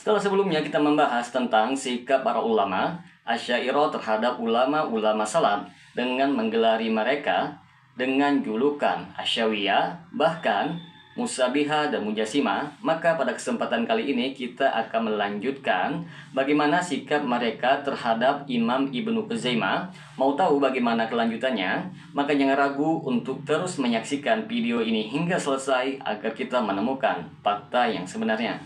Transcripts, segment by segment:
Setelah sebelumnya kita membahas tentang sikap para ulama Asy'ariyah terhadap ulama-ulama salaf dengan menggelari mereka dengan julukan Asy'awiyah, bahkan Musabiha dan Mujassimah. Maka pada kesempatan kali ini kita akan melanjutkan bagaimana sikap mereka terhadap Imam Ibnu Khuzaimah. Mau tahu bagaimana kelanjutannya? Maka jangan ragu untuk terus menyaksikan video ini hingga selesai agar kita menemukan fakta yang sebenarnya.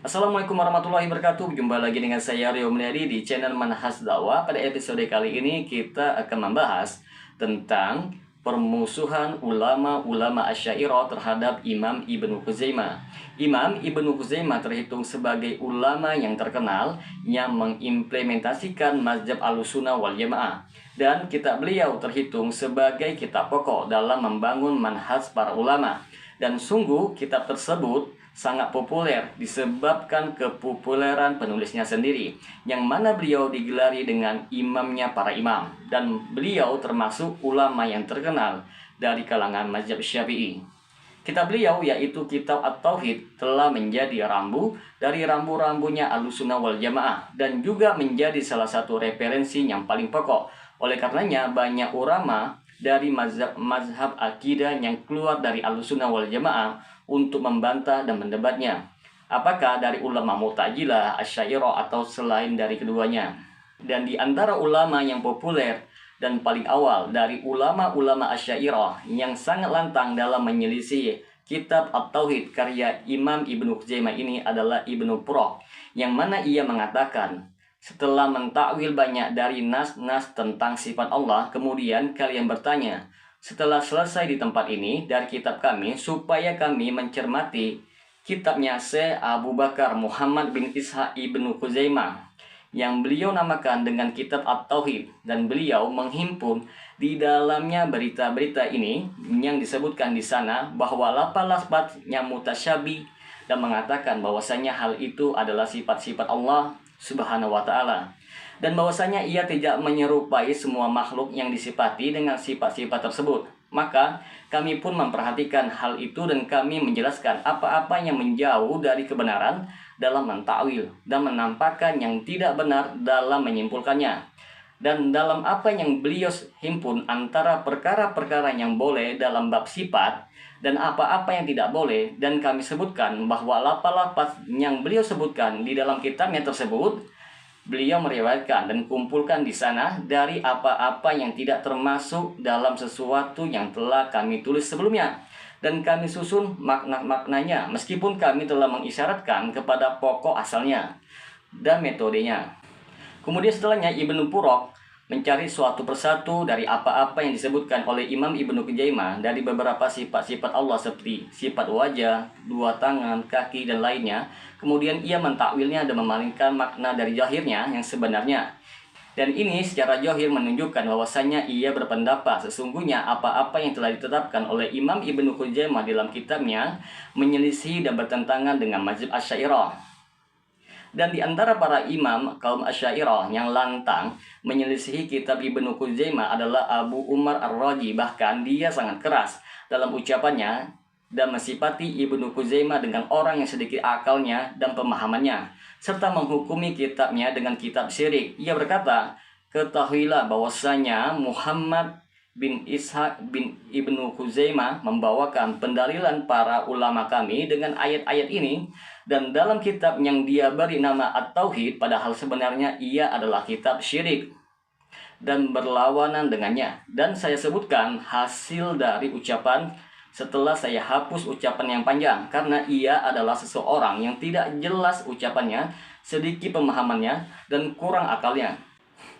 Assalamualaikum warahmatullahi wabarakatuh. Jumpa lagi dengan saya Rio Mulyadi di channel Manhaj Dakwah. Pada episode kali ini kita akan membahas tentang permusuhan ulama-ulama Asy'ariyah terhadap Imam Ibnu Khuzaimah. Imam Ibnu Khuzaimah terhitung sebagai ulama yang terkenal yang mengimplementasikan mazhab Ahlussunnah wal Jamaah, dan kitab beliau terhitung sebagai kitab pokok dalam membangun manhaj para ulama. Dan sungguh kitab tersebut sangat populer disebabkan kepopuleran penulisnya sendiri, yang mana beliau digelari dengan imamnya para imam, dan beliau termasuk ulama yang terkenal dari kalangan mazhab Syafi'i. Kitab beliau yaitu Kitab At-Tauhid telah menjadi rambu dari rambu-rambunya Ahlussunnah wal Jamaah, dan juga menjadi salah satu referensi yang paling pokok. Oleh karenanya banyak ulama dari mazhab akidah yang keluar dari Ahlussunnah wal Jamaah untuk membantah dan mendebatnya, apakah dari ulama Mu'tazilah, Asy'ariyah, atau selain dari keduanya. Dan di antara ulama yang populer dan paling awal dari ulama-ulama Asy'ariyah yang sangat lantang dalam menyelisih Kitab At-Tauhid karya Imam Ibnu Khuzaimah ini adalah Ibnu Purrah, yang mana ia mengatakan, setelah mentakwil banyak dari nas-nas tentang sifat Allah, kemudian kalian bertanya, setelah selesai di tempat ini dari kitab kami, supaya kami mencermati kitabnya Syekh Abu Bakar Muhammad bin Ishaq Ibnu Khuzaimah, yang beliau namakan dengan Kitab At-Tauhid, dan beliau menghimpun di dalamnya berita-berita ini yang disebutkan di sana bahwa lafaz-lafaz yang mutasyabih, dan mengatakan bahwasanya hal itu adalah sifat-sifat Allah Subhanahu wa ta'ala, dan bahwasanya ia tidak menyerupai semua makhluk yang disifati dengan sifat-sifat tersebut. Maka kami pun memperhatikan hal itu, dan kami menjelaskan apa-apa yang menjauh dari kebenaran dalam mentakwil, dan menampakkan yang tidak benar dalam menyimpulkannya. Dan dalam apa yang beliau himpun antara perkara-perkara yang boleh dalam bab sifat dan apa-apa yang tidak boleh, dan kami sebutkan bahwa lafaz-lafaz yang beliau sebutkan di dalam kitabnya tersebut beliau meriwayatkan dan kumpulkan di sana dari apa-apa yang tidak termasuk dalam sesuatu yang telah kami tulis sebelumnya, dan kami susun makna-maknanya meskipun kami telah mengisyaratkan kepada pokok asalnya dan metodenya. Kemudian setelahnya Ibnu Purrah mencari suatu persatu dari apa-apa yang disebutkan oleh Imam Ibnu Khuzaimah dari beberapa sifat-sifat Allah seperti sifat wajah, dua tangan, kaki, dan lainnya. Kemudian ia mentakwilnya dan memalingkan makna dari zahirnya yang sebenarnya. Dan ini secara zahir menunjukkan bahwasanya ia berpendapat sesungguhnya apa-apa yang telah ditetapkan oleh Imam Ibnu Khuzaimah dalam kitabnya menyelisih dan bertentangan dengan mazhab Asy'ariyah. Dan di antara para imam kaum Asy'ariyah yang lantang menyelisihi kitab Ibnu Khuzaimah adalah Abu Umar Ar-Razi. Bahkan dia sangat keras dalam ucapannya dan mensifati Ibnu Khuzaimah dengan orang yang sedikit akalnya dan pemahamannya, serta menghukumi kitabnya dengan kitab syirik. Ia berkata, ketahuilah bahwasanya Muhammad bin Ishaq bin Ibnu Khuzaimah membawakan pendalilan para ulama kami dengan ayat-ayat ini, dan dalam kitab yang dia beri nama At-Tauhid, padahal sebenarnya ia adalah kitab syirik dan berlawanan dengannya. Dan saya sebutkan hasil dari ucapan setelah saya hapus ucapan yang panjang, karena ia adalah seseorang yang tidak jelas ucapannya, sedikit pemahamannya, dan kurang akalnya.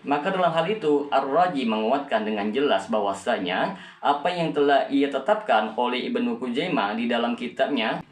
Maka dalam hal itu Ar-Razi menguatkan dengan jelas bahwasanya apa yang telah ia tetapkan oleh Ibnu Khuzaimah di dalam kitabnya,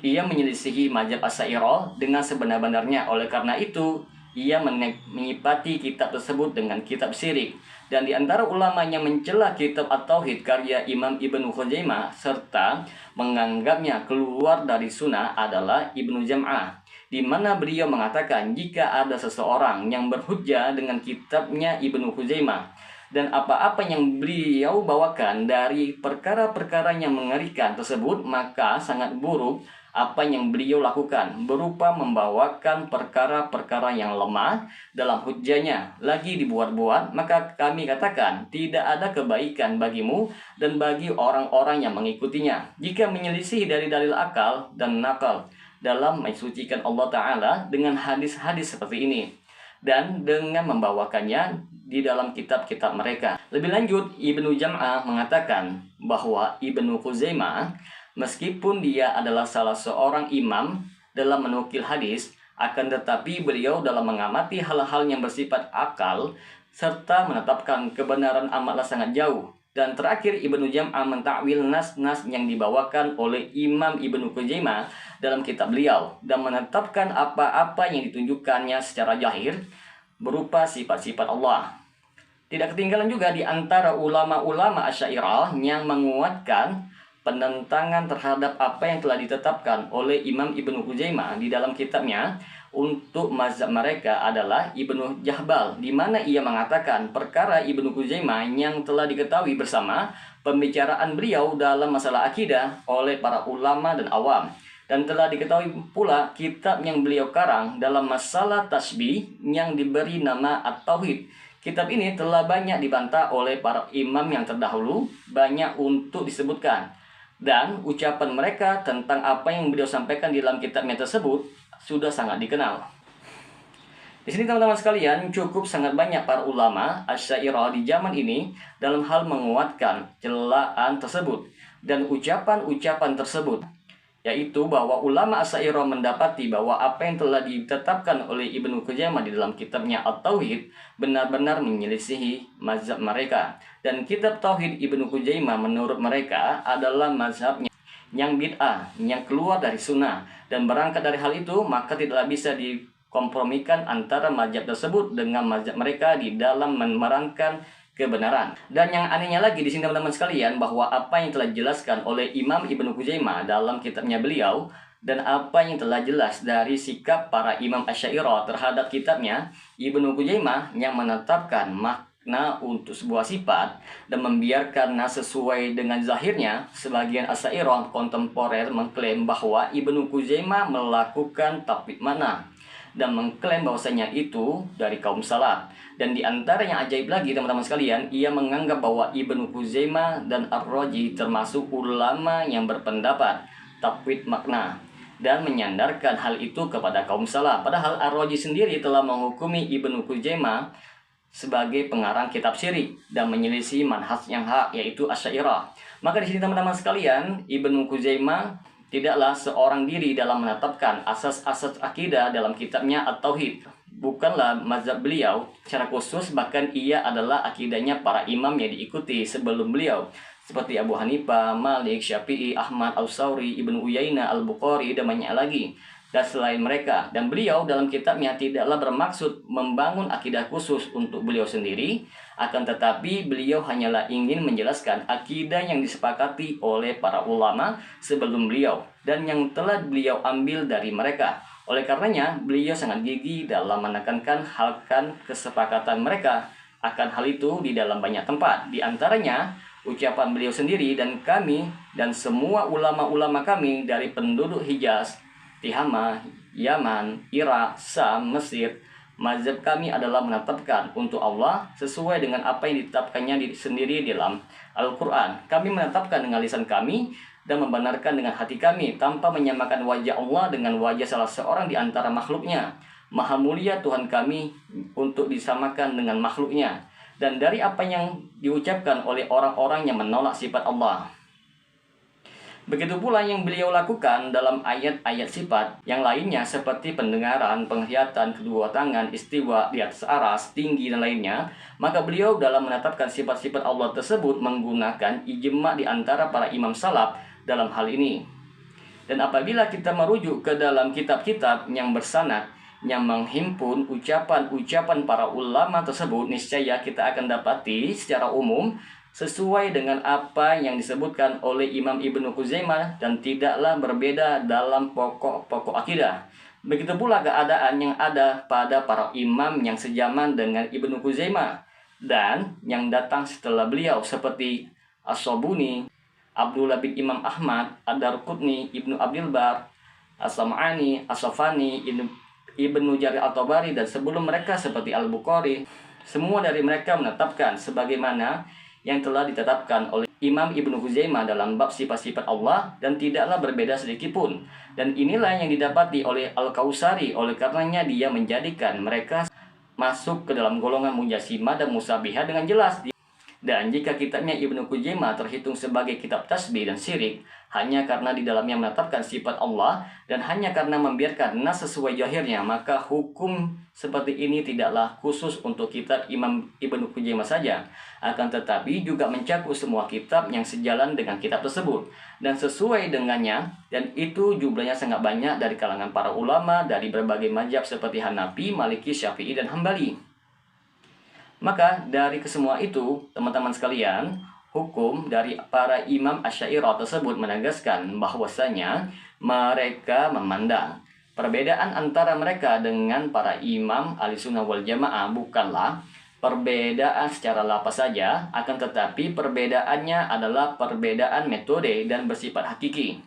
ia menyelisihi mazhab Asy'ariyah dengan sebenar-benarnya. Oleh karena itu ia menyifati kitab tersebut dengan kitab syirik. Dan di antara ulama yang mencela kitab At-Tauhid karya Imam Ibnu Khuzaimah serta menganggapnya keluar dari sunnah adalah Ibnu Jam'ah, di mana beliau mengatakan jika ada seseorang yang berhujjah dengan kitabnya Ibnu Khuzaimah Dan apa-apa yang beliau bawakan dari perkara-perkara yang mengerikan tersebut, maka sangat buruk apa yang beliau lakukan, berupa membawakan perkara-perkara yang lemah dalam hujjahnya, lagi dibuat-buat. Maka kami katakan, tidak ada kebaikan bagimu dan bagi orang-orang yang mengikutinya jika menyelisih dari dalil akal dan nakal dalam mensucikan Allah Ta'ala dengan hadis-hadis seperti ini, dan dengan membawakannya di dalam kitab-kitab mereka. Lebih lanjut, Ibnu Jam'ah mengatakan bahwa Ibnu Khuzaimah, meskipun dia adalah salah seorang imam dalam menukil hadis, akan tetapi beliau dalam mengamati hal-hal yang bersifat akal serta menetapkan kebenaran amatlah sangat jauh. Dan terakhir, Ibnu Jam'ah mentakwil nas-nas yang dibawakan oleh Imam Ibnu Khuzaimah dalam kitab beliau dan menetapkan apa-apa yang ditunjukkannya secara zahir berupa sifat-sifat Allah. Tidak ketinggalan juga di antara ulama-ulama Asy'ariyah yang menguatkan penentangan terhadap apa yang telah ditetapkan oleh Imam Ibnu Khuzaimah di dalam kitabnya untuk mazhab mereka adalah Ibnu Jahbal, di mana ia mengatakan perkara Ibnu Khuzaimah yang telah diketahui bersama pembicaraan beliau dalam masalah akidah oleh para ulama dan awam, dan telah diketahui pula kitab yang beliau karang dalam masalah tasbih yang diberi nama At-Tauhid. Kitab ini telah banyak dibantah oleh para imam yang terdahulu, banyak untuk disebutkan. Dan ucapan mereka tentang apa yang beliau sampaikan di dalam kitabnya tersebut sudah sangat dikenal. Di sini teman-teman sekalian, cukup sangat banyak para ulama Asy'ariyah di zaman ini dalam hal menguatkan celaan tersebut dan ucapan-ucapan tersebut, yaitu bahwa ulama Asy'ariyah mendapati bahwa apa yang telah ditetapkan oleh Ibnu Khuzaimah di dalam kitabnya At-Tauhid benar-benar menyelisihi mazhab mereka. Dan kitab Tauhid Ibnu Khuzaimah menurut mereka adalah mazhabnya yang bid'ah, yang keluar dari sunnah. Dan berangkat dari hal itu, maka tidaklah bisa dikompromikan antara mazhab tersebut dengan mazhab mereka di dalam memerankan kebenaran. Dan yang anehnya lagi di sini teman-teman sekalian, bahwa apa yang telah dijelaskan oleh Imam Ibnu Khuzaimah dalam kitabnya beliau dan apa yang telah jelas dari sikap para imam Asy'ariyah terhadap kitabnya Ibnu Khuzaimah yang menetapkan makna untuk sebuah sifat dan membiarkannya sesuai dengan zahirnya, sebagian Asy'ariyah kontemporer mengklaim bahwa Ibnu Khuzaimah melakukan takwil makna dan mengklaim bahwasanya itu dari kaum salaf. Dan di antara yang ajaib lagi teman-teman sekalian, ia menganggap bahwa Ibnu Khuzaimah dan Ar-Razi termasuk ulama yang berpendapat takwil makna dan menyandarkan hal itu kepada kaum salaf. Padahal Ar-Razi sendiri telah menghukumi Ibnu Khuzaimah sebagai pengarang kitab syirik dan menyelisih manhaj yang hak, yaitu Asy'ariyah. Maka di sini teman-teman sekalian, Ibnu Khuzaimah tidaklah seorang diri dalam menetapkan asas-asas akidah dalam kitabnya At-Tauhid. Bukanlah mazhab beliau secara khusus, bahkan ia adalah akidahnya para imam yang diikuti sebelum beliau, seperti Abu Hanifah, Malik, Syafi'i, Ahmad, As-Sauri, Ibnu Uyainah, Al-Bukhari, dan banyak lagi dan selain mereka. Dan beliau dalam kitabnya tidaklah bermaksud membangun akidah khusus untuk beliau sendiri, akan tetapi beliau hanyalah ingin menjelaskan akidah yang disepakati oleh para ulama sebelum beliau dan yang telah beliau ambil dari mereka. Oleh karenanya, beliau sangat gigih dalam menekankan halkan kesepakatan mereka akan hal itu di dalam banyak tempat. Di antaranya, ucapan beliau sendiri dan kami dan semua ulama-ulama kami dari penduduk Hijaz, Tihama, Yaman, Irak, Sam, Mesir, mazhab kami adalah menetapkan untuk Allah sesuai dengan apa yang ditetapkannya sendiri dalam Al-Quran. Kami menetapkan dengan lisan kami dan membenarkan dengan hati kami tanpa menyamakan wajah Allah dengan wajah salah seorang di antara makhluknya. Maha mulia Tuhan kami untuk disamakan dengan makhluknya. Dan dari apa yang diucapkan oleh orang-orang yang menolak sifat Allah. Begitu pula yang beliau lakukan dalam ayat-ayat sifat yang lainnya seperti pendengaran, penglihatan, kedua tangan, istiwa di atas aras, tinggi dan lainnya. Maka beliau dalam menetapkan sifat-sifat Allah tersebut menggunakan ijma' di antara para imam salaf dalam hal ini. Dan apabila kita merujuk ke dalam kitab-kitab yang bersanad yang menghimpun ucapan-ucapan para ulama tersebut, niscaya kita akan dapati secara umum sesuai dengan apa yang disebutkan oleh Imam Ibnu Khuzaimah dan tidaklah berbeda dalam pokok-pokok akidah. Begitu pula keadaan yang ada pada para imam yang sejaman dengan Ibnu Khuzaimah. dan yang datang setelah beliau seperti As-Sobuni, Abdullah bin Imam Ahmad, Ad-Darqutni, Ibnu Abdul Bar, As-Sam'ani, As-Safani, Ibnu Jarir At-Tabari, dan sebelum mereka seperti Al-Bukhari. Semua dari mereka menetapkan sebagaimana yang telah ditetapkan oleh Imam Ibnu Huzaimah dalam bab sifat-sifat Allah, dan tidaklah berbeda sedikitpun. Dan inilah yang didapati oleh Al-Kausari, oleh karenanya dia menjadikan mereka masuk ke dalam golongan Mujassimah dan Musabiha dengan jelas. Dan jika kitabnya Ibnu Huzaimah terhitung sebagai kitab tasbih dan syirik, hanya karena di dalamnya menetapkan sifat Allah dan hanya karena membiarkan nas sesuai zahirnya, maka hukum seperti ini tidaklah khusus untuk kitab Imam Ibnu Huzaimah saja, akan tetapi juga mencakup semua kitab yang sejalan dengan kitab tersebut dan sesuai dengannya, dan itu jumlahnya sangat banyak dari kalangan para ulama dari berbagai mazhab seperti Hanafi, Maliki, Syafi'i, dan Hambali. Maka dari kesemua itu, teman-teman sekalian, hukum dari para imam Asy'ariyah tersebut menegaskan bahwasanya mereka memandang perbedaan antara mereka dengan para imam Ahlussunnah wal Jamaah bukanlah perbedaan secara lapas saja, akan tetapi perbedaannya adalah perbedaan metode dan bersifat hakiki.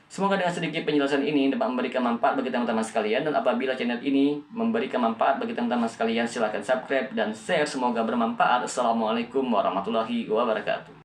Semoga dengan sedikit penjelasan ini dapat memberikan manfaat bagi teman-teman sekalian, dan apabila channel ini memberikan manfaat bagi teman-teman sekalian, silahkan subscribe dan share. Semoga bermanfaat. Assalamualaikum warahmatullahi wabarakatuh.